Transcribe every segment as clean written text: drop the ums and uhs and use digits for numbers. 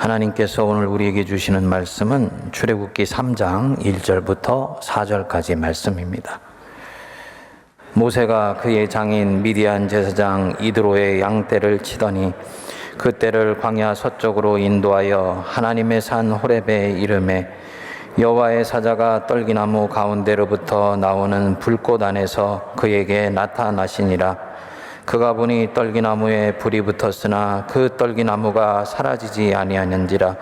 하나님께서 오늘 우리에게 주시는 말씀은 출애굽기 3장 1절부터 4절까지 말씀입니다. 모세가 그의 장인 미디안 제사장 이드로의 양떼를 치더니 그 떼를 광야 서쪽으로 인도하여 하나님의 산 호렙에 이르매 여호와의 사자가 떨기나무 가운데로부터 나오는 불꽃 안에서 그에게 나타나시니라. 그가 보니 떨기나무에 불이 붙었으나 그 떨기나무가 사라지지 아니하는지라.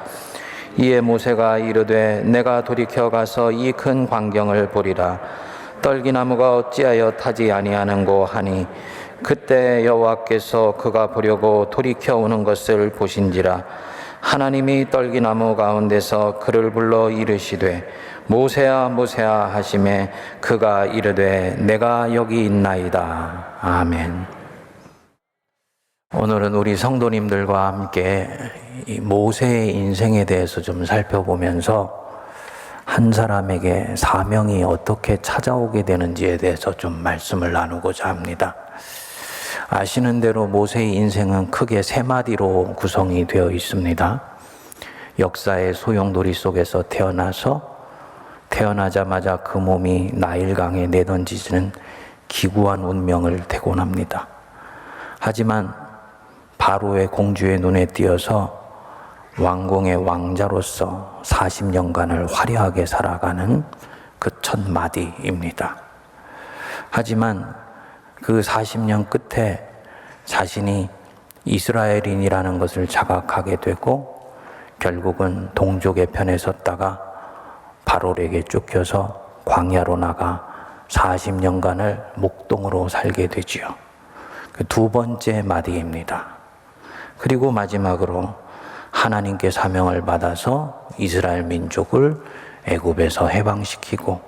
이에 모세가 이르되 내가 돌이켜 가서 이 큰 광경을 보리라. 떨기나무가 어찌하여 타지 아니하는고 하니 그때 여호와께서 그가 보려고 돌이켜 오는 것을 보신지라. 하나님이 떨기나무 가운데서 그를 불러 이르시되 모세야 모세야 하시매 그가 이르되 내가 여기 있나이다. 아멘. 오늘은 우리 성도님들과 함께 이 모세의 인생에 대해서 좀 살펴보면서 한 사람에게 사명이 어떻게 찾아오게 되는지에 대해서 좀 말씀을 나누고자 합니다. 아시는 대로 모세의 인생은 크게 세 마디로 구성이 되어 있습니다. 역사의 소용돌이 속에서 태어나자마자 그 몸이 나일강에 내던지는 기구한 운명을 태곤 합니다. 하지만 바로의 공주의 눈에 띄어서 왕궁의 왕자로서 40년간을 화려하게 살아가는 그 첫 마디입니다. 하지만 그 40년 끝에 자신이 이스라엘인이라는 것을 자각하게 되고 결국은 동족의 편에 섰다가 바로에게 쫓겨서 광야로 나가 40년간을 목동으로 살게 되지요. 그 두 번째 마디입니다. 그리고 마지막으로 하나님께 사명을 받아서 이스라엘 민족을 애굽에서 해방시키고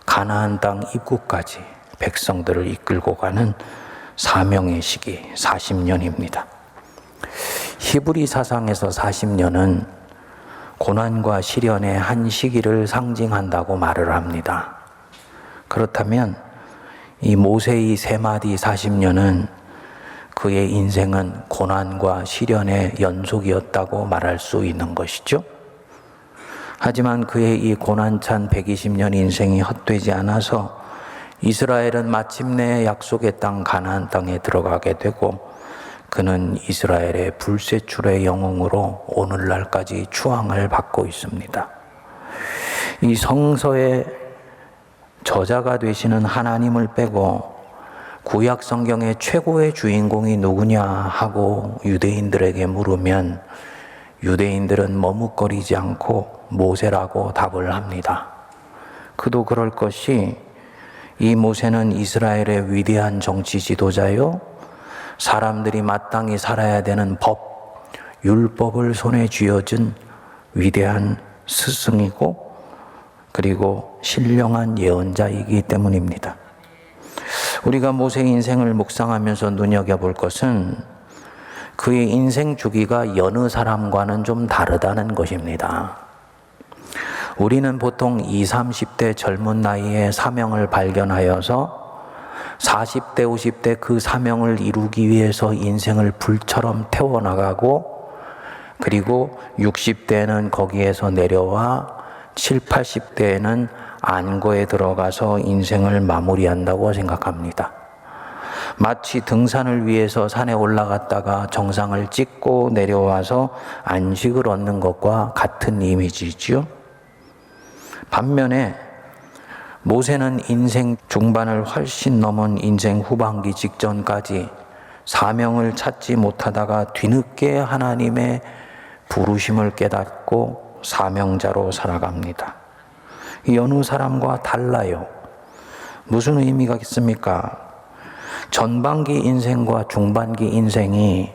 가나안 땅 입구까지 백성들을 이끌고 가는 사명의 시기 40년입니다. 히브리 사상에서 40년은 고난과 시련의 한 시기를 상징한다고 말을 합니다. 그렇다면 이 모세의 세 마디 40년은 그의 인생은 고난과 시련의 연속이었다고 말할 수 있는 것이죠. 하지만 그의 이 고난찬 120년 인생이 헛되지 않아서 이스라엘은 마침내 약속의 땅 가나안 땅에 들어가게 되고 그는 이스라엘의 불세출의 영웅으로 오늘날까지 추앙을 받고 있습니다. 이 성서의 저자가 되시는 하나님을 빼고 구약 성경의 최고의 주인공이 누구냐 하고 유대인들에게 물으면 유대인들은 머뭇거리지 않고 모세라고 답을 합니다. 그도 그럴 것이 이 모세는 이스라엘의 위대한 정치 지도자요, 사람들이 마땅히 살아야 되는 법, 율법을 손에 쥐어준 위대한 스승이고 그리고 신령한 예언자이기 때문입니다. 우리가 모세의 인생을 묵상하면서 눈여겨볼 것은 그의 인생 주기가 여느 사람과는 좀 다르다는 것입니다. 우리는 보통 20, 30대 젊은 나이에 사명을 발견하여서 40대, 50대 그 사명을 이루기 위해서 인생을 불처럼 태워나가고 그리고 60대는 거기에서 내려와 70, 80대에는 안고에 들어가서 인생을 마무리한다고 생각합니다. 마치 등산을 위해서 산에 올라갔다가 정상을 찍고 내려와서 안식을 얻는 것과 같은 이미지죠. 반면에 모세는 인생 중반을 훨씬 넘은 인생 후반기 직전까지 사명을 찾지 못하다가 뒤늦게 하나님의 부르심을 깨닫고 사명자로 살아갑니다. 여느 사람과 달라요. 무슨 의미가 있습니까? 전반기 인생과 중반기 인생이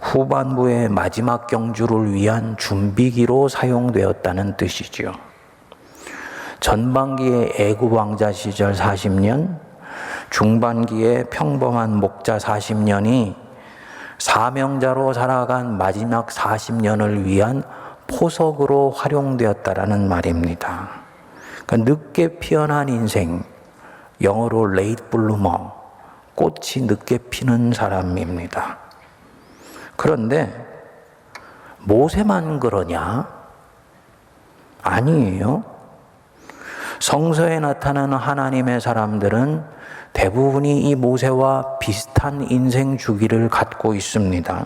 후반부의 마지막 경주를 위한 준비기로 사용되었다는 뜻이죠. 전반기의 애굽 왕자 시절 40년, 중반기의 평범한 목자 40년이 사명자로 살아간 마지막 40년을 위한 포석으로 활용되었다라는 말입니다. 그러니까 늦게 피어난 인생, 영어로 late bloomer, 꽃이 늦게 피는 사람입니다. 그런데 모세만 그러냐? 아니에요. 성서에 나타나는 하나님의 사람들은 대부분이 이 모세와 비슷한 인생 주기를 갖고 있습니다.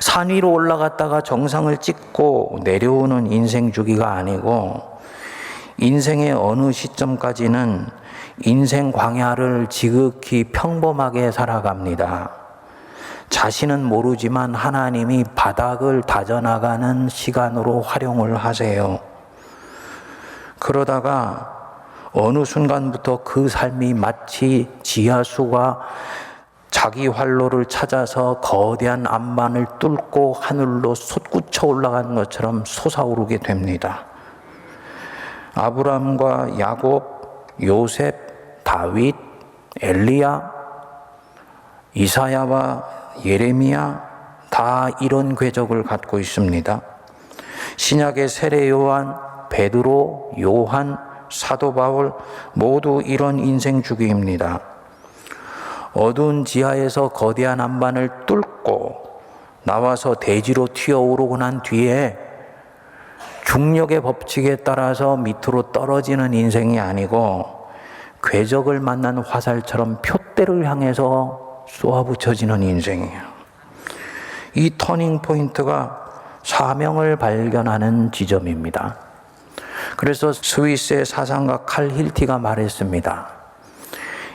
산 위로 올라갔다가 정상을 찍고 내려오는 인생 주기가 아니고 인생의 어느 시점까지는 인생 광야를 지극히 평범하게 살아갑니다. 자신은 모르지만 하나님이 바닥을 다져나가는 시간으로 활용을 하세요. 그러다가 어느 순간부터 그 삶이 마치 지하수가 자기 활로를 찾아서 거대한 암만을 뚫고 하늘로 솟구쳐 올라가는 것처럼 솟아오르게 됩니다. 아브라함과 야곱, 요셉, 다윗, 엘리야, 이사야와 예레미야 다 이런 궤적을 갖고 있습니다. 신약의 세례 요한, 베드로, 요한, 사도 바울 모두 이런 인생 주기입니다. 어두운 지하에서 거대한 암반을 뚫고 나와서 대지로 튀어오르고 난 뒤에 중력의 법칙에 따라서 밑으로 떨어지는 인생이 아니고 궤적을 만난 화살처럼 표대를 향해서 쏘아붙여지는 인생이에요. 이 터닝 포인트가 사명을 발견하는 지점입니다. 그래서 스위스의 사상가 칼 힐티가 말했습니다.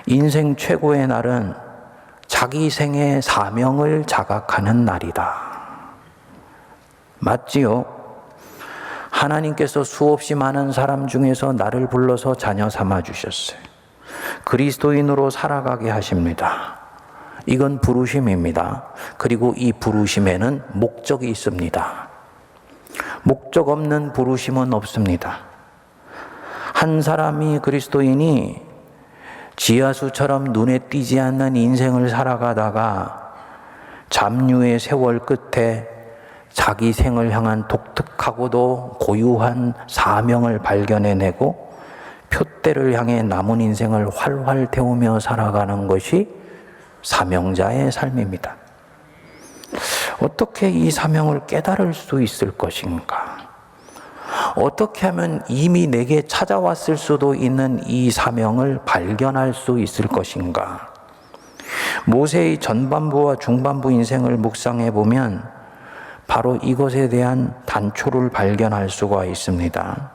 인생 최고의 날은 자기 생의 사명을 자각하는 날이다. 맞지요? 하나님께서 수없이 많은 사람 중에서 나를 불러서 자녀 삼아 주셨어요. 그리스도인으로 살아가게 하십니다. 이건 부르심입니다. 그리고 이 부르심에는 목적이 있습니다. 목적 없는 부르심은 없습니다. 한 사람이 그리스도인이 지하수처럼 눈에 띄지 않는 인생을 살아가다가 잡류의 세월 끝에 자기 생을 향한 독특하고도 고유한 사명을 발견해내고 표대를 향해 남은 인생을 활활 태우며 살아가는 것이 사명자의 삶입니다. 어떻게 이 사명을 깨달을 수 있을 것인가? 어떻게 하면 이미 내게 찾아왔을 수도 있는 이 사명을 발견할 수 있을 것인가? 모세의 전반부와 중반부 인생을 묵상해 보면 바로 이것에 대한 단초를 발견할 수가 있습니다.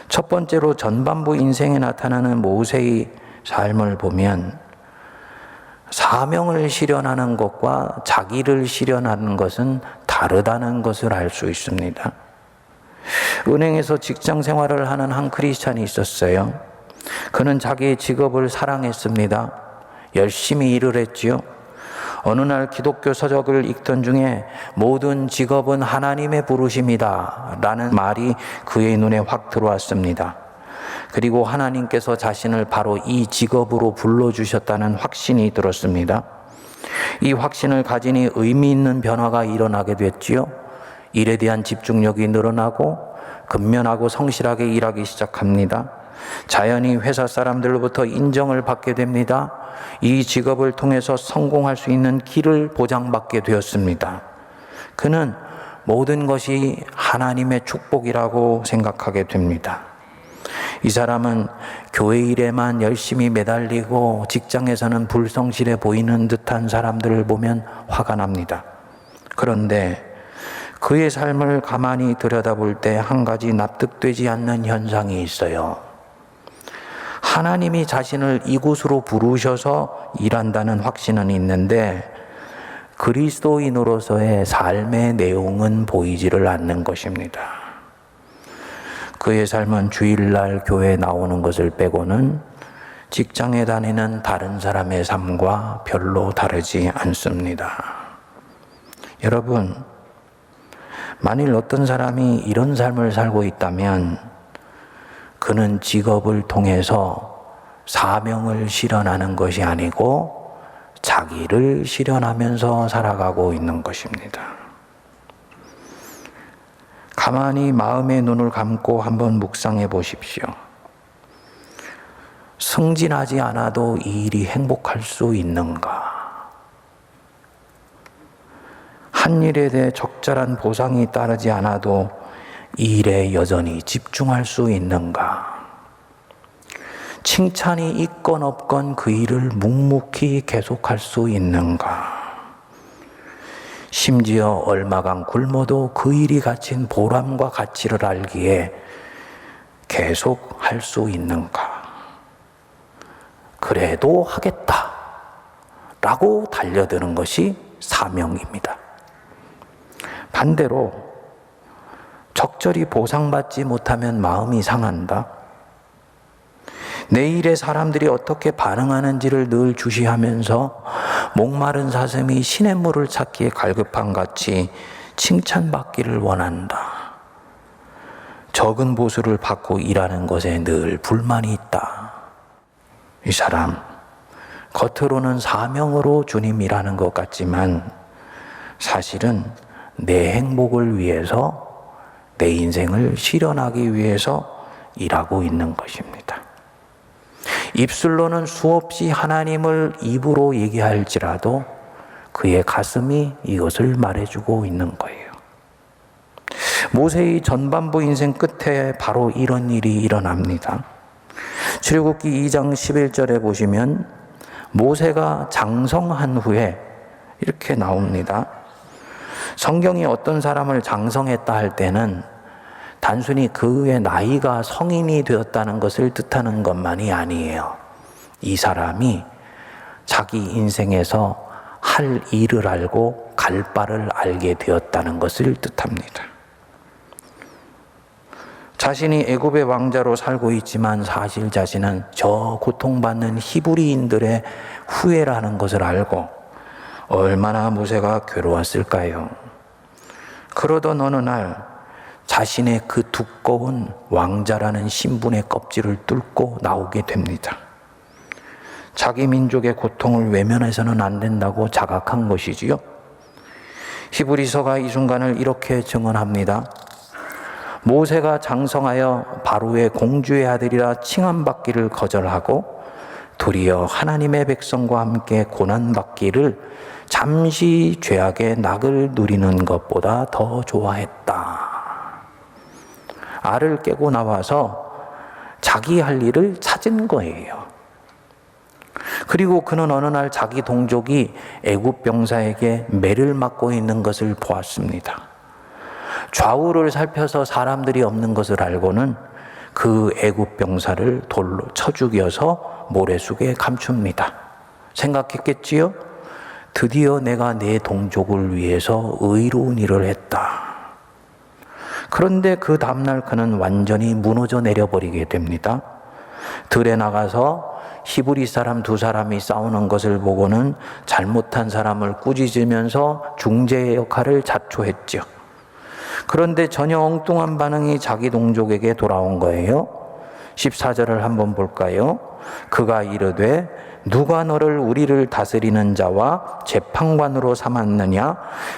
첫 번째로 전반부 인생에 나타나는 모세의 삶을 보면 사명을 실현하는 것과 자기를 실현하는 것은 다르다는 것을 알 수 있습니다. 은행에서 직장 생활을 하는 한 크리스찬이 있었어요. 그는 자기의 직업을 사랑했습니다. 열심히 일을 했지요. 어느 날 기독교 서적을 읽던 중에 모든 직업은 하나님의 부르심이다 라는 말이 그의 눈에 확 들어왔습니다. 그리고 하나님께서 자신을 바로 이 직업으로 불러주셨다는 확신이 들었습니다. 이 확신을 가지니 의미 있는 변화가 일어나게 됐지요. 일에 대한 집중력이 늘어나고 근면하고 성실하게 일하기 시작합니다. 자연히 회사 사람들로부터 인정을 받게 됩니다. 이 직업을 통해서 성공할 수 있는 길을 보장받게 되었습니다. 그는 모든 것이 하나님의 축복이라고 생각하게 됩니다. 이 사람은 교회 일에만 열심히 매달리고 직장에서는 불성실해 보이는 듯한 사람들을 보면 화가 납니다. 그런데 그의 삶을 가만히 들여다볼 때 한 가지 납득되지 않는 현상이 있어요. 하나님이 자신을 이곳으로 부르셔서 일한다는 확신은 있는데 그리스도인으로서의 삶의 내용은 보이지를 않는 것입니다. 그의 삶은 주일날 교회에 나오는 것을 빼고는 직장에 다니는 다른 사람의 삶과 별로 다르지 않습니다. 여러분, 만일 어떤 사람이 이런 삶을 살고 있다면 그는 직업을 통해서 사명을 실현하는 것이 아니고 자기를 실현하면서 살아가고 있는 것입니다. 가만히 마음의 눈을 감고 한번 묵상해 보십시오. 승진하지 않아도 이 일이 행복할 수 있는가? 한 일에 대해 적절한 보상이 따르지 않아도 이 일에 여전히 집중할 수 있는가? 칭찬이 있건 없건 그 일을 묵묵히 계속할 수 있는가? 심지어 얼마간 굶어도 그 일이 가진 보람과 가치를 알기에 계속 할 수 있는가? 그래도 하겠다 라고 달려드는 것이 사명입니다. 반대로 적절히 보상받지 못하면 마음이 상한다. 내 일에 사람들이 어떻게 반응하는지를 늘 주시하면서 목마른 사슴이 시냇물을 찾기에 갈급한 같이 칭찬받기를 원한다. 적은 보수를 받고 일하는 것에 늘 불만이 있다. 이 사람 겉으로는 사명으로 주님 일하는 것 같지만 사실은 내 행복을 위해서, 내 인생을 실현하기 위해서 일하고 있는 것입니다. 입술로는 수없이 하나님을 입으로 얘기할지라도 그의 가슴이 이것을 말해주고 있는 거예요. 모세의 전반부 인생 끝에 바로 이런 일이 일어납니다. 출애굽기 2장 11절에 보시면 모세가 장성한 후에 이렇게 나옵니다. 성경이 어떤 사람을 장성했다 할 때는 단순히 그의 나이가 성인이 되었다는 것을 뜻하는 것만이 아니에요. 이 사람이 자기 인생에서 할 일을 알고 갈 바를 알게 되었다는 것을 뜻합니다. 자신이 애굽의 왕자로 살고 있지만 사실 자신은 저 고통받는 히브리인들의 후예라는 것을 알고 얼마나 모세가 괴로웠을까요? 그러던 어느 날 자신의 그 두꺼운 왕자라는 신분의 껍질을 뚫고 나오게 됩니다. 자기 민족의 고통을 외면해서는 안 된다고 자각한 것이지요. 히브리서가 이 순간을 이렇게 증언합니다. 모세가 장성하여 바로의 공주의 아들이라 칭함받기를 거절하고 도리어 하나님의 백성과 함께 고난받기를 잠시 죄악의 낙을 누리는 것보다 더 좋아했다. 알을 깨고 나와서 자기 할 일을 찾은 거예요. 그리고 그는 어느 날 자기 동족이 애굽 병사에게 매를 맞고 있는 것을 보았습니다. 좌우를 살펴서 사람들이 없는 것을 알고는 그 애굽 병사를 돌로 쳐 죽여서 모래속에 감춥니다. 생각했겠지요? 드디어 내가 내 동족을 위해서 의로운 일을 했다. 그런데 그 다음날 그는 완전히 무너져 내려버리게 됩니다. 들에 나가서 히브리 사람 두 사람이 싸우는 것을 보고는 잘못한 사람을 꾸짖으면서 중재의 역할을 자초했죠. 그런데 전혀 엉뚱한 반응이 자기 동족에게 돌아온 거예요. 14절을 한번 볼까요? 그가 이르되 누가 너를 우리를 다스리는 자와 재판관으로 삼았느냐?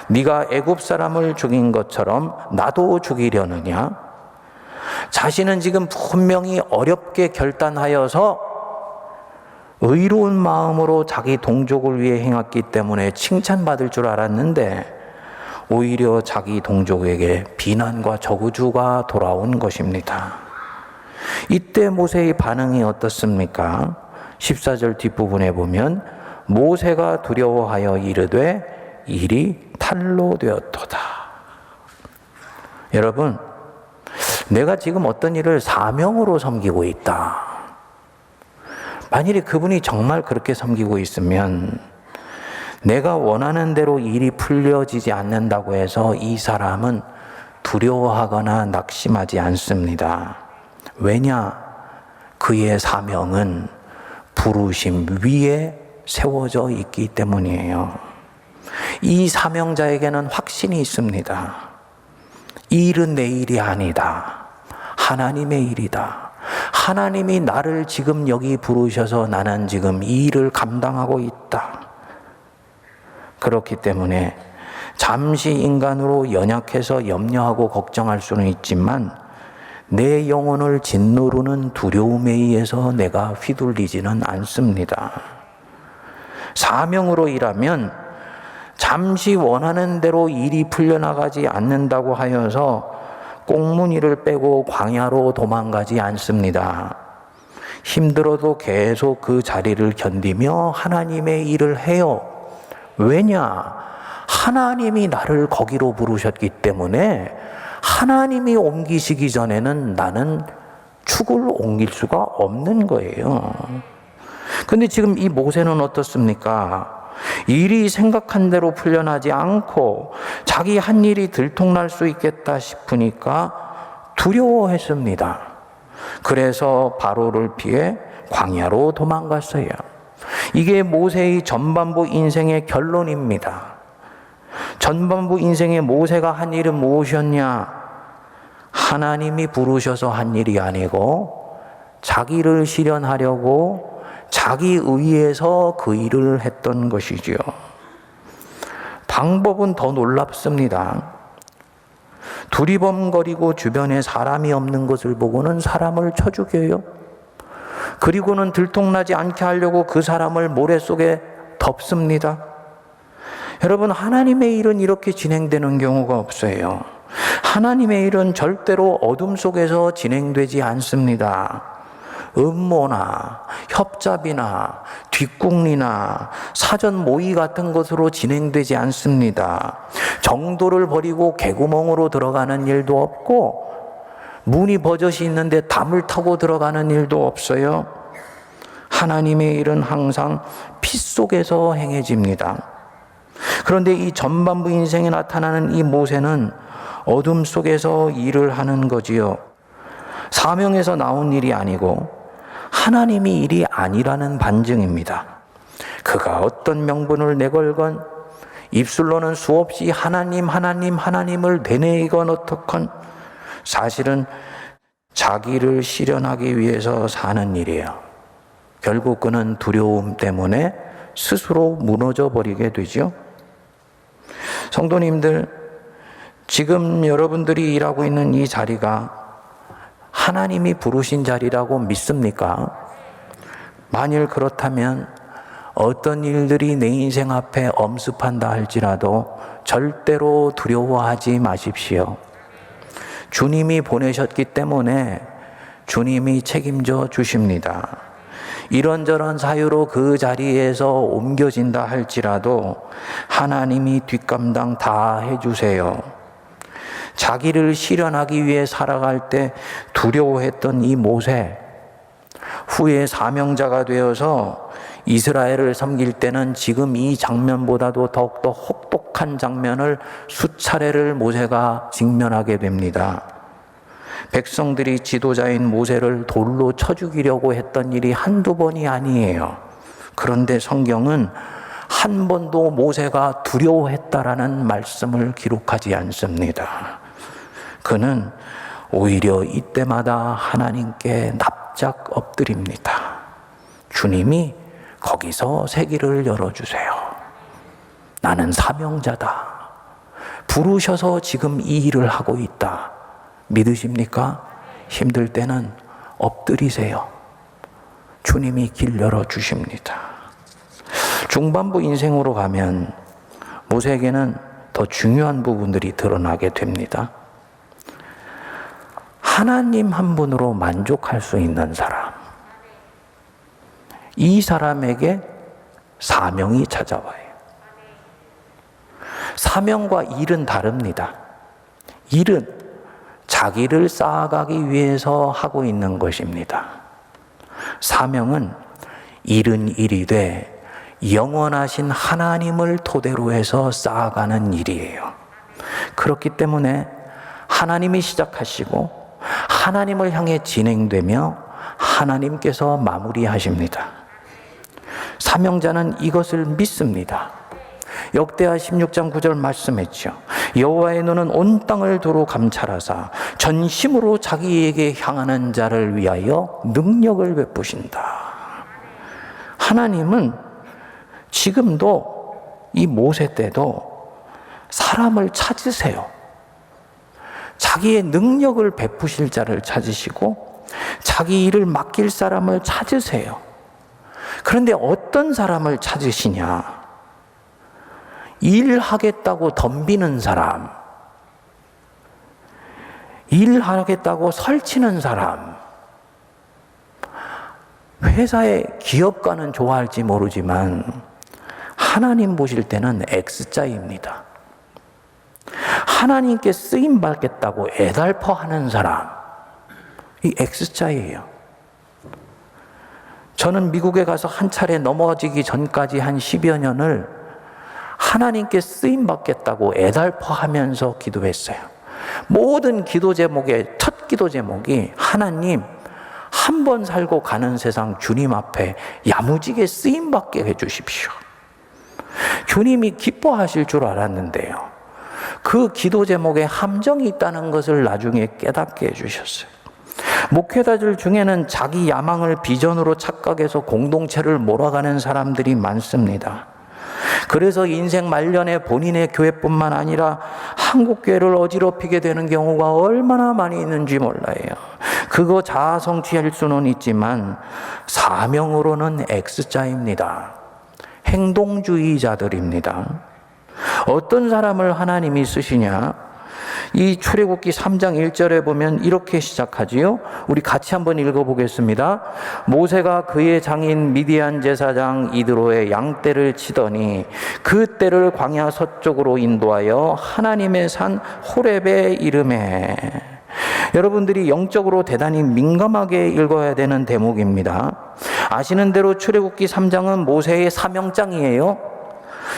네가 애굽 사람을 죽인 것처럼 나도 죽이려느냐? 자신은 지금 분명히 어렵게 결단하여서 의로운 마음으로 자기 동족을 위해 행했기 때문에 칭찬받을 줄 알았는데 오히려 자기 동족에게 비난과 저주가 돌아온 것입니다. 이때 모세의 반응이 어떻습니까? 14절 뒷부분에 보면 모세가 두려워하여 이르되 일이 탈로 되었도다. 여러분, 내가 지금 어떤 일을 사명으로 섬기고 있다. 만일에 그분이 정말 그렇게 섬기고 있으면 내가 원하는 대로 일이 풀려지지 않는다고 해서 이 사람은 두려워하거나 낙심하지 않습니다. 왜냐? 그의 사명은 부르심 위에 세워져 있기 때문이에요. 이 사명자에게는 확신이 있습니다. 이 일은 내 일이 아니다. 하나님의 일이다. 하나님이 나를 지금 여기 부르셔서 나는 지금 이 일을 감당하고 있다. 그렇기 때문에 잠시 인간으로 연약해서 염려하고 걱정할 수는 있지만 내 영혼을 짓누르는 두려움에 의해서 내가 휘둘리지는 않습니다. 사명으로 일하면 잠시 원하는 대로 일이 풀려나가지 않는다고 하여서 꽁무니를 빼고 광야로 도망가지 않습니다. 힘들어도 계속 그 자리를 견디며 하나님의 일을 해요. 왜냐? 하나님이 나를 거기로 부르셨기 때문에 하나님이 옮기시기 전에는 나는 축을 옮길 수가 없는 거예요. 근데 지금 이 모세는 어떻습니까? 일이 생각한 대로 풀려나지 않고 자기 한 일이 들통날 수 있겠다 싶으니까 두려워했습니다. 그래서 바로를 피해 광야로 도망갔어요. 이게 모세의 전반부 인생의 결론입니다. 전반부 인생의 모세가 한 일은 무엇이었냐? 하나님이 부르셔서 한 일이 아니고 자기를 실현하려고 자기 의에서 그 일을 했던 것이지요. 방법은 더 놀랍습니다. 두리번거리고 주변에 사람이 없는 것을 보고는 사람을 쳐 죽여요. 그리고는 들통나지 않게 하려고 그 사람을 모래 속에 덮습니다. 여러분, 하나님의 일은 이렇게 진행되는 경우가 없어요. 하나님의 일은 절대로 어둠 속에서 진행되지 않습니다. 음모나 협잡이나 뒷궁리나 사전 모의 같은 것으로 진행되지 않습니다. 정도를 버리고 개구멍으로 들어가는 일도 없고 문이 버젓이 있는데 담을 타고 들어가는 일도 없어요. 하나님의 일은 항상 피 속에서 행해집니다. 그런데 이 전반부 인생에 나타나는 이 모세는 어둠 속에서 일을 하는 거지요. 사명에서 나온 일이 아니고 하나님이 일이 아니라는 반증입니다. 그가 어떤 명분을 내걸건 입술로는 수없이 하나님을 되뇌이건 어떻건 사실은 자기를 실현하기 위해서 사는 일이에요. 결국 그는 두려움 때문에 스스로 무너져 버리게 되죠. 성도님들, 지금 여러분들이 일하고 있는 이 자리가 하나님이 부르신 자리라고 믿습니까? 만일 그렇다면 어떤 일들이 내 인생 앞에 엄습한다 할지라도 절대로 두려워하지 마십시오. 주님이 보내셨기 때문에 주님이 책임져 주십니다. 이런저런 사유로 그 자리에서 옮겨진다 할지라도 하나님이 뒷감당 다 해주세요. 자기를 실현하기 위해 살아갈 때 두려워했던 이 모세, 후에 사명자가 되어서 이스라엘을 섬길 때는 지금 이 장면보다도 더욱더 혹독한 장면을 수차례를 모세가 직면하게 됩니다. 백성들이 지도자인 모세를 돌로 쳐 죽이려고 했던 일이 한두 번이 아니에요. 그런데 성경은 한 번도 모세가 두려워했다라는 말씀을 기록하지 않습니다. 그는 오히려 이때마다 하나님께 납작 엎드립니다. 주님이 거기서 세기를 열어주세요. 나는 사명자다. 부르셔서 지금 이 일을 하고 있다. 믿으십니까? 힘들 때는 엎드리세요. 주님이 길 열어주십니다. 중반부 인생으로 가면 모세에게는 더 중요한 부분들이 드러나게 됩니다. 하나님 한 분으로 만족할 수 있는 사람. 이 사람에게 사명이 찾아와요. 사명과 일은 다릅니다. 일은 자기를 쌓아가기 위해서 하고 있는 것입니다. 사명은 일은 일이 돼 영원하신 하나님을 토대로 해서 쌓아가는 일이에요. 그렇기 때문에 하나님이 시작하시고 하나님을 향해 진행되며 하나님께서 마무리하십니다. 사명자는 이것을 믿습니다. 역대하 16장 9절 말씀했죠. 여호와의 눈은 온 땅을 두루 감찰하사 전심으로 자기에게 향하는 자를 위하여 능력을 베푸신다. 하나님은 지금도 이 모세 때도 사람을 찾으세요. 자기의 능력을 베푸실 자를 찾으시고 자기 일을 맡길 사람을 찾으세요. 그런데 어떤 사람을 찾으시냐? 일하겠다고 덤비는 사람, 일하겠다고 설치는 사람, 회사의 기업가는 좋아할지 모르지만 하나님 보실 때는 X자입니다. 하나님께 쓰임 받겠다고 애달퍼 하는 사람, 이 X자예요. 저는 미국에 가서 한 차례 넘어지기 전까지 한 10여 년을 하나님께 쓰임 받겠다고 애달퍼 하면서 기도했어요. 모든 기도 제목의 첫 기도 제목이 하나님, 한 번 살고 가는 세상 주님 앞에 야무지게 쓰임 받게 해주십시오. 주님이 기뻐하실 줄 알았는데요, 그 기도 제목에 함정이 있다는 것을 나중에 깨닫게 해주셨어요. 목회자들 중에는 자기 야망을 비전으로 착각해서 공동체를 몰아가는 사람들이 많습니다. 그래서 인생 말년에 본인의 교회뿐만 아니라 한국교회를 어지럽히게 되는 경우가 얼마나 많이 있는지 몰라요. 그거 자아 성취할 수는 있지만 사명으로는 X자입니다. 행동주의자들입니다. 어떤 사람을 하나님이 쓰시냐? 이 출애굽기 3장 1절에 보면 이렇게 시작하지요. 우리 같이 한번 읽어보겠습니다. 모세가 그의 장인 미디안 제사장 이드로의 양떼를 치더니 그 떼를 광야 서쪽으로 인도하여 하나님의 산 호렙에 이르매. 여러분들이 영적으로 대단히 민감하게 읽어야 되는 대목입니다. 아시는 대로 출애굽기 3장은 모세의 사명장이에요.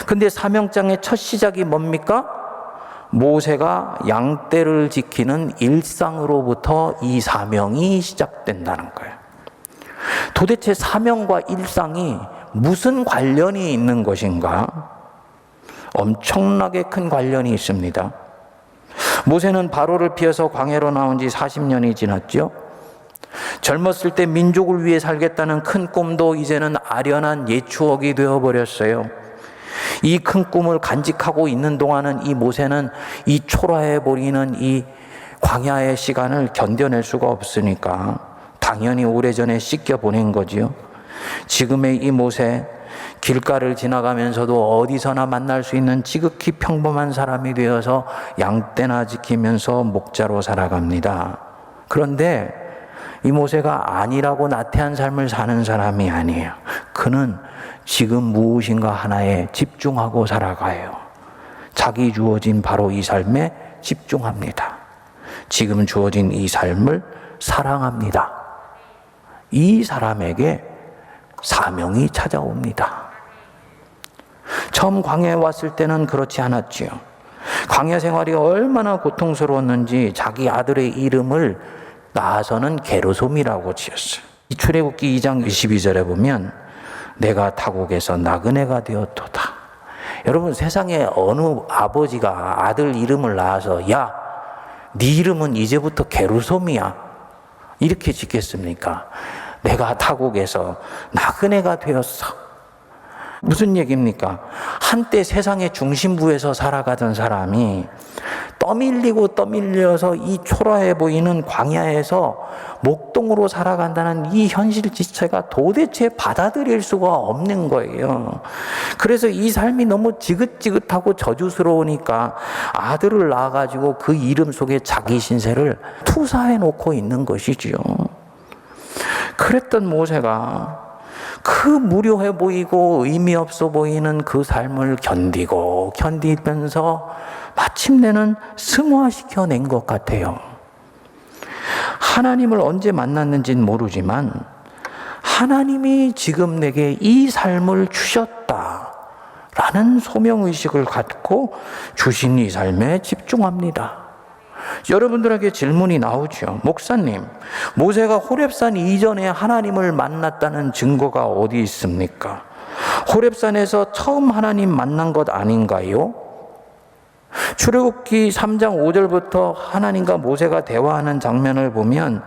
근데 사명장의 첫 시작이 뭡니까? 모세가 양떼를 지키는 일상으로부터 이 사명이 시작된다는 거예요. 도대체 사명과 일상이 무슨 관련이 있는 것인가? 엄청나게 큰 관련이 있습니다. 모세는 바로를 피해서 광야로 나온 지 40년이 지났죠. 젊었을 때 민족을 위해 살겠다는 큰 꿈도 이제는 아련한 옛 추억이 되어버렸어요. 이 큰 꿈을 간직하고 있는 동안은 이 모세는 이 초라해버리는 이 광야의 시간을 견뎌낼 수가 없으니까 당연히 오래전에 씻겨보낸 거지요. 지금의 이 모세, 길가를 지나가면서도 어디서나 만날 수 있는 지극히 평범한 사람이 되어서 양떼나 지키면서 목자로 살아갑니다. 그런데 이 모세가 아니라고 나태한 삶을 사는 사람이 아니에요. 그는 지금 무엇인가 하나에 집중하고 살아가요. 자기 주어진 바로 이 삶에 집중합니다. 지금 주어진 이 삶을 사랑합니다. 이 사람에게 사명이 찾아옵니다. 처음 광야에 왔을 때는 그렇지 않았지요. 광야 생활이 얼마나 고통스러웠는지 자기 아들의 이름을 나아서는 게르솜이라고 지었어요. 이 출애굽기 2장 22절에 보면 내가 타국에서 나그네가 되었도다. 여러분, 세상에 어느 아버지가 아들 이름을 낳아서 야, 네 이름은 이제부터 게르솜이야 이렇게 짓겠습니까? 내가 타국에서 나그네가 되었어. 무슨 얘기입니까? 한때 세상의 중심부에서 살아가던 사람이 떠밀리고 떠밀려서 이 초라해 보이는 광야에서 목동으로 살아간다는 이 현실 자체가 도대체 받아들일 수가 없는 거예요. 그래서 이 삶이 너무 지긋지긋하고 저주스러우니까 아들을 낳아가지고 그 이름 속에 자기 신세를 투사해 놓고 있는 것이지요. 그랬던 모세가 그 무료해 보이고 의미 없어 보이는 그 삶을 견디면서 마침내는 승화시켜낸 것 같아요. 하나님을 언제 만났는지는 모르지만 하나님이 지금 내게 이 삶을 주셨다라는 소명의식을 갖고 주신 이 삶에 집중합니다. 여러분들에게 질문이 나오죠. 목사님, 모세가 호렙산 이전에 하나님을 만났다는 증거가 어디 있습니까? 호렙산에서 처음 하나님 만난 것 아닌가요? 출애굽기 3장 5절부터 하나님과 모세가 대화하는 장면을 보면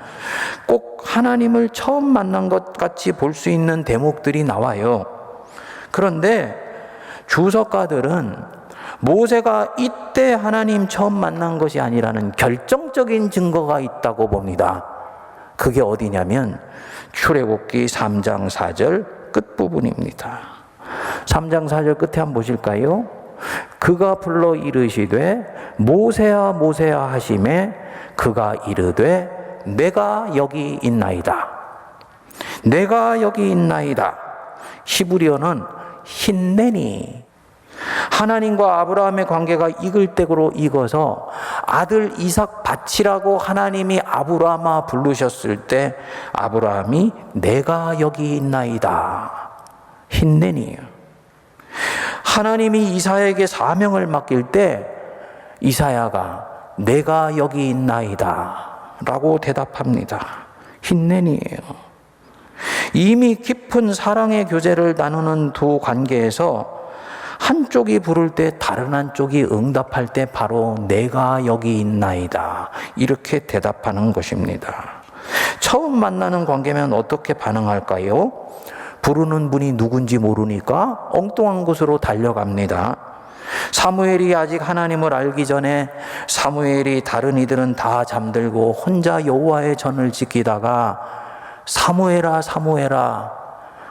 꼭 하나님을 처음 만난 것 같이 볼 수 있는 대목들이 나와요. 그런데 주석가들은 모세가 이때 하나님 처음 만난 것이 아니라는 결정적인 증거가 있다고 봅니다. 그게 어디냐면 출애굽기 3장 4절 끝부분입니다. 3장 4절 끝에 한번 보실까요? 그가 불러 이르시되 모세야 모세야 하시매 그가 이르되 내가 여기 있나이다. 내가 여기 있나이다. 히브리어는 힌네니. 하나님과 아브라함의 관계가 이글대고로 익어서 아들 이삭 바치라고 하나님이 아브라함아 부르셨을 때 아브라함이 내가 여기 있나이다. 힌네니. 하나님이 이사야에게 사명을 맡길 때 이사야가 내가 여기 있나이다 라고 대답합니다. 힌넨이에요. 이미 깊은 사랑의 교제를 나누는 두 관계에서 한쪽이 부를 때 다른 한쪽이 응답할 때 바로 내가 여기 있나이다 이렇게 대답하는 것입니다. 처음 만나는 관계면 어떻게 반응할까요? 부르는 분이 누군지 모르니까 엉뚱한 곳으로 달려갑니다. 사무엘이 아직 하나님을 알기 전에 사무엘이 다른 이들은 다 잠들고 혼자 여호와의 전을 지키다가 사무엘아 사무엘아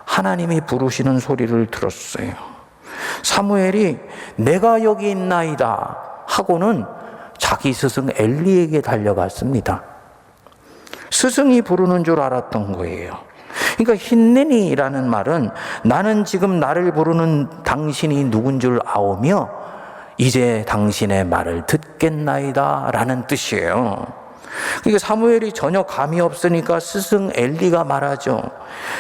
하나님이 부르시는 소리를 들었어요. 사무엘이 내가 여기 있나이다 하고는 자기 스승 엘리에게 달려갔습니다. 스승이 부르는 줄 알았던 거예요. 그러니까 힌네니라는 말은 나는 지금 나를 부르는 당신이 누군 줄 아오며 이제 당신의 말을 듣겠나이다 라는 뜻이에요. 그러니까 사무엘이 전혀 감이 없으니까 스승 엘리가 말하죠.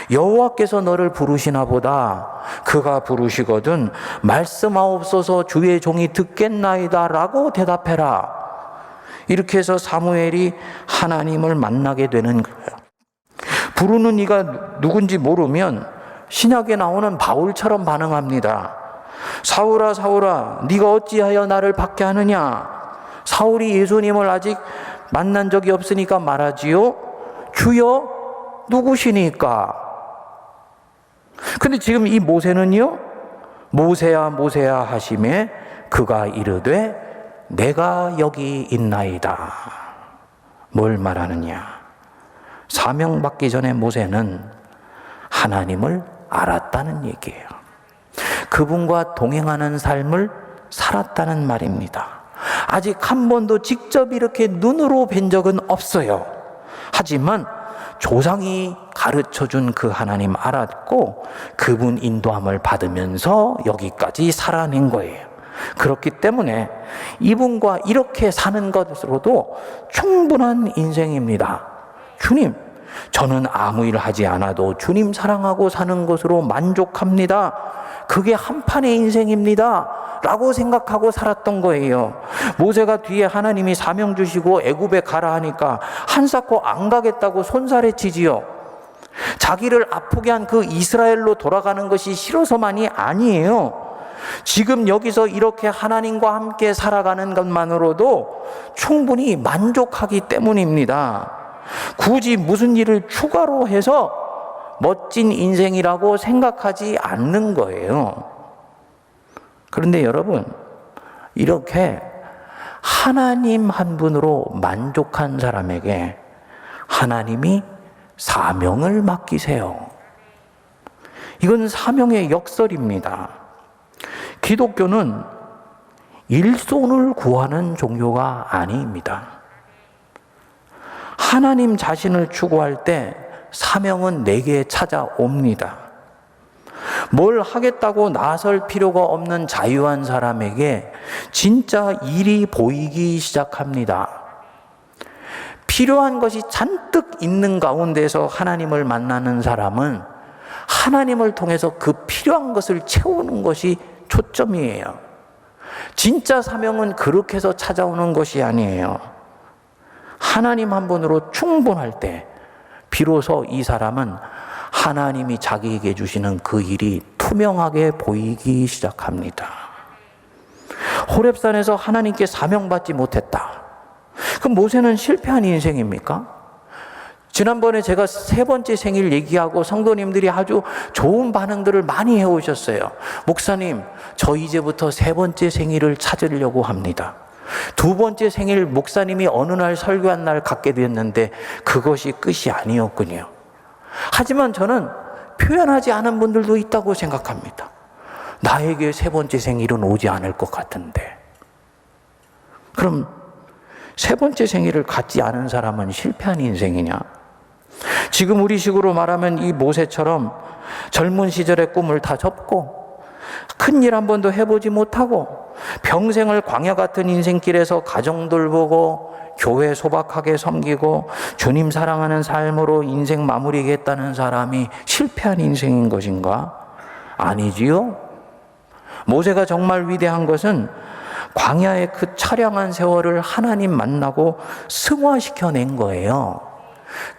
여호와께서 너를 부르시나 보다. 그가 부르시거든 말씀하옵소서 주의 종이 듣겠나이다 라고 대답해라. 이렇게 해서 사무엘이 하나님을 만나게 되는 거예요. 부르는 이가 누군지 모르면 신약에 나오는 바울처럼 반응합니다. 사울아 사울아 네가 어찌하여 나를 박해하느냐. 사울이 예수님을 아직 만난 적이 없으니까 말하지요. 주여 누구시니까. 근데 지금 이 모세는요. 모세야 모세야 하시매 그가 이르되 내가 여기 있나이다. 뭘 말하느냐. 사명받기 전에 모세는 하나님을 알았다는 얘기예요. 그분과 동행하는 삶을 살았다는 말입니다. 아직 한 번도 직접 이렇게 눈으로 뵌 적은 없어요. 하지만 조상이 가르쳐준 그 하나님 알았고 그분 인도함을 받으면서 여기까지 살아낸 거예요. 그렇기 때문에 이분과 이렇게 사는 것으로도 충분한 인생입니다. 주님, 저는 아무 일 하지 않아도 주님 사랑하고 사는 것으로 만족합니다. 그게 한판의 인생입니다. 라고 생각하고 살았던 거예요. 모세가 뒤에 하나님이 사명 주시고 애굽에 가라 하니까 한사코 안 가겠다고 손살에 치지요. 자기를 아프게 한 그 이스라엘로 돌아가는 것이 싫어서만이 아니에요. 지금 여기서 이렇게 하나님과 함께 살아가는 것만으로도 충분히 만족하기 때문입니다. 굳이 무슨 일을 추가로 해서 멋진 인생이라고 생각하지 않는 거예요. 그런데 여러분, 이렇게 하나님 한 분으로 만족한 사람에게 하나님이 사명을 맡기세요. 이건 사명의 역설입니다. 기독교는 일손을 구하는 종교가 아닙니다. 하나님 자신을 추구할 때 사명은 내게 찾아옵니다. 뭘 하겠다고 나설 필요가 없는 자유한 사람에게 진짜 일이 보이기 시작합니다. 필요한 것이 잔뜩 있는 가운데서 하나님을 만나는 사람은 하나님을 통해서 그 필요한 것을 채우는 것이 초점이에요. 진짜 사명은 그렇게 해서 찾아오는 것이 아니에요. 하나님 한 분으로 충분할 때 비로소 이 사람은 하나님이 자기에게 주시는 그 일이 투명하게 보이기 시작합니다. 호렙산에서 하나님께 사명받지 못했다. 그럼 모세는 실패한 인생입니까? 지난번에 제가 3번째 생일 얘기하고 성도님들이 아주 좋은 반응들을 많이 해오셨어요. 목사님, 저 이제부터 3번째 생일을 찾으려고 합니다. 2번째 생일 목사님이 어느 날 설교한 날 갖게 됐는데 그것이 끝이 아니었군요. 하지만 저는 표현하지 않은 분들도 있다고 생각합니다. 나에게 세 번째 생일은 오지 않을 것 같은데. 그럼 세 번째 생일을 갖지 않은 사람은 실패한 인생이냐? 지금 우리식으로 말하면 이 모세처럼 젊은 시절의 꿈을 다 접고 큰일 한 번도 해보지 못하고 평생을 광야 같은 인생길에서 가정 돌보고 교회 소박하게 섬기고 주님 사랑하는 삶으로 인생 마무리겠다는 사람이 실패한 인생인 것인가? 아니지요. 모세가 정말 위대한 것은 광야의 그 처량한 세월을 하나님 만나고 승화시켜낸 거예요.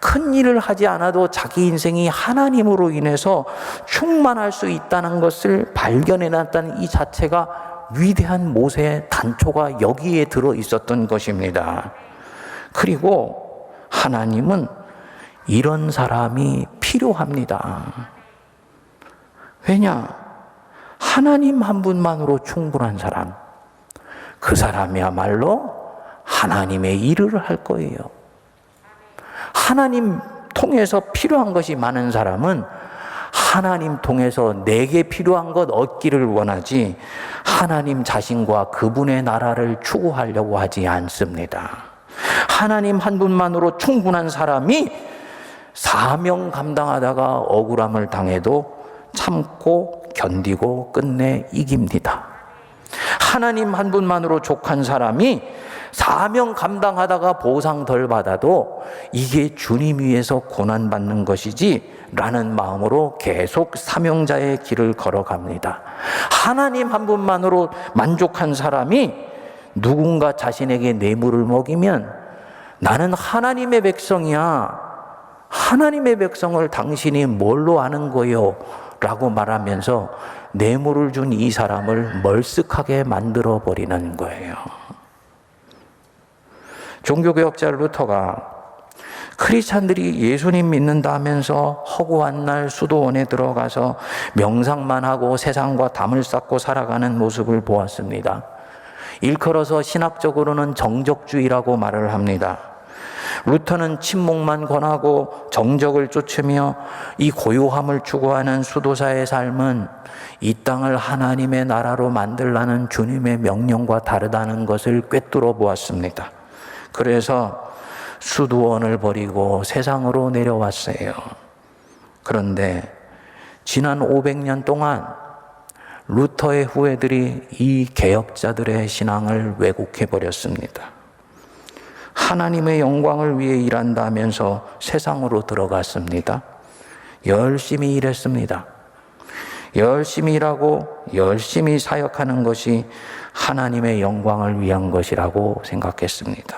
큰 일을 하지 않아도 자기 인생이 하나님으로 인해서 충만할 수 있다는 것을 발견해놨다는 이 자체가 위대한 모세의 단초가 여기에 들어 있었던 것입니다. 그리고 하나님은 이런 사람이 필요합니다. 왜냐? 하나님 한 분만으로 충분한 사람, 그 사람이야말로 하나님의 일을 할 거예요. 하나님 통해서 필요한 것이 많은 사람은 하나님 통해서 내게 필요한 것 얻기를 원하지 하나님 자신과 그분의 나라를 추구하려고 하지 않습니다. 하나님 한 분만으로 충분한 사람이 사명 감당하다가 억울함을 당해도 참고 견디고 끝내 이깁니다. 하나님 한 분만으로 족한 사람이 사명 감당하다가 보상 덜 받아도 이게 주님 위해서 고난받는 것이지 라는 마음으로 계속 사명자의 길을 걸어갑니다. 하나님 한 분만으로 만족한 사람이 누군가 자신에게 뇌물을 먹이면 나는 하나님의 백성이야. 하나님의 백성을 당신이 뭘로 아는 거요? 라고 말하면서 뇌물을 준 이 사람을 멀쓱하게 만들어버리는 거예요. 종교개혁자 루터가 크리스찬들이 예수님 믿는다 하면서 허구한 날 수도원에 들어가서 명상만 하고 세상과 담을 쌓고 살아가는 모습을 보았습니다. 일컬어서 신학적으로는 정적주의라고 말을 합니다. 루터는 침묵만 권하고 정적을 쫓으며 이 고요함을 추구하는 수도사의 삶은 이 땅을 하나님의 나라로 만들라는 주님의 명령과 다르다는 것을 꿰뚫어 보았습니다. 그래서 수도원을 버리고 세상으로 내려왔어요. 그런데 지난 500년 동안 루터의 후예들이 이 개혁자들의 신앙을 왜곡해 버렸습니다. 하나님의 영광을 위해 일한다면서 세상으로 들어갔습니다. 열심히 일했습니다. 열심히 일하고 열심히 사역하는 것이 하나님의 영광을 위한 것이라고 생각했습니다.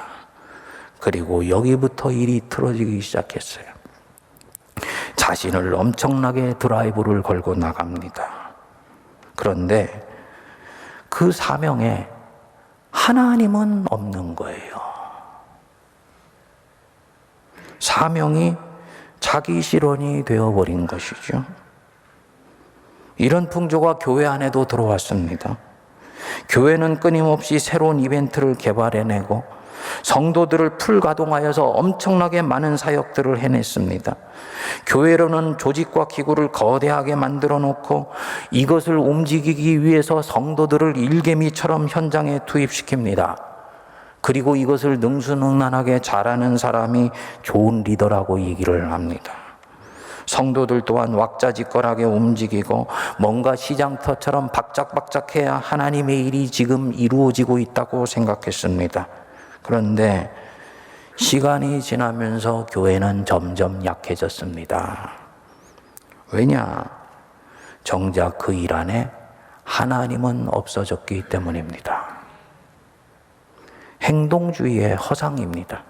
그리고 여기부터 일이 틀어지기 시작했어요. 자신을 엄청나게 드라이브를 걸고 나갑니다. 그런데 그 사명에 하나님은 없는 거예요. 사명이 자기 실현이 되어버린 것이죠. 이런 풍조가 교회 안에도 들어왔습니다. 교회는 끊임없이 새로운 이벤트를 개발해내고 성도들을 풀가동하여서 엄청나게 많은 사역들을 해냈습니다. 교회로는 조직과 기구를 거대하게 만들어 놓고 이것을 움직이기 위해서 성도들을 일개미처럼 현장에 투입시킵니다. 그리고 이것을 능수능란하게 잘하는 사람이 좋은 리더라고 얘기를 합니다. 성도들 또한 왁자지껄하게 움직이고 뭔가 시장터처럼 박작박작해야 하나님의 일이 지금 이루어지고 있다고 생각했습니다. 그런데 시간이 지나면서 교회는 점점 약해졌습니다. 왜냐? 정작 그 일 안에 하나님은 없어졌기 때문입니다. 행동주의의 허상입니다.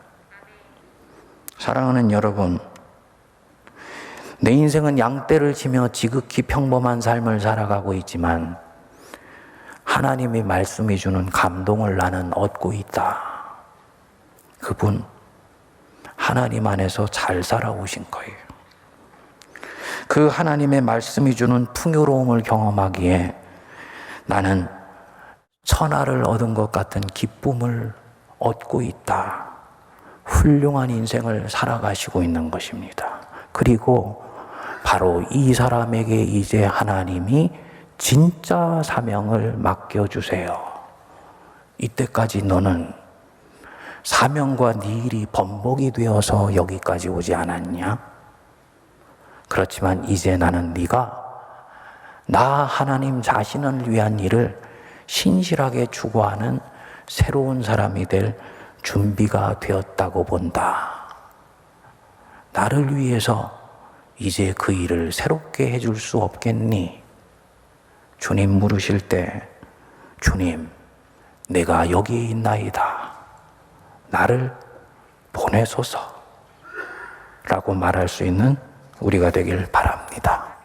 사랑하는 여러분, 내 인생은 양떼를 치며 지극히 평범한 삶을 살아가고 있지만 하나님의 말씀이 주는 감동을 나는 얻고 있다. 그분 하나님 안에서 잘 살아오신 거예요. 그 하나님의 말씀이 주는 풍요로움을 경험하기에 나는 천하를 얻은 것 같은 기쁨을 얻고 있다. 훌륭한 인생을 살아가시고 있는 것입니다. 그리고 바로 이 사람에게 이제 하나님이 진짜 사명을 맡겨주세요. 이때까지 너는 사명과 네 일이 번복이 되어서 여기까지 오지 않았냐? 그렇지만 이제 나는 네가 나 하나님 자신을 위한 일을 신실하게 추구하는 새로운 사람이 될 준비가 되었다고 본다. 나를 위해서 이제 그 일을 새롭게 해줄 수 없겠니? 주님 물으실 때, 주님, 내가 여기에 있나이다. 나를 보내소서. 라고 말할 수 있는 우리가 되길 바랍니다.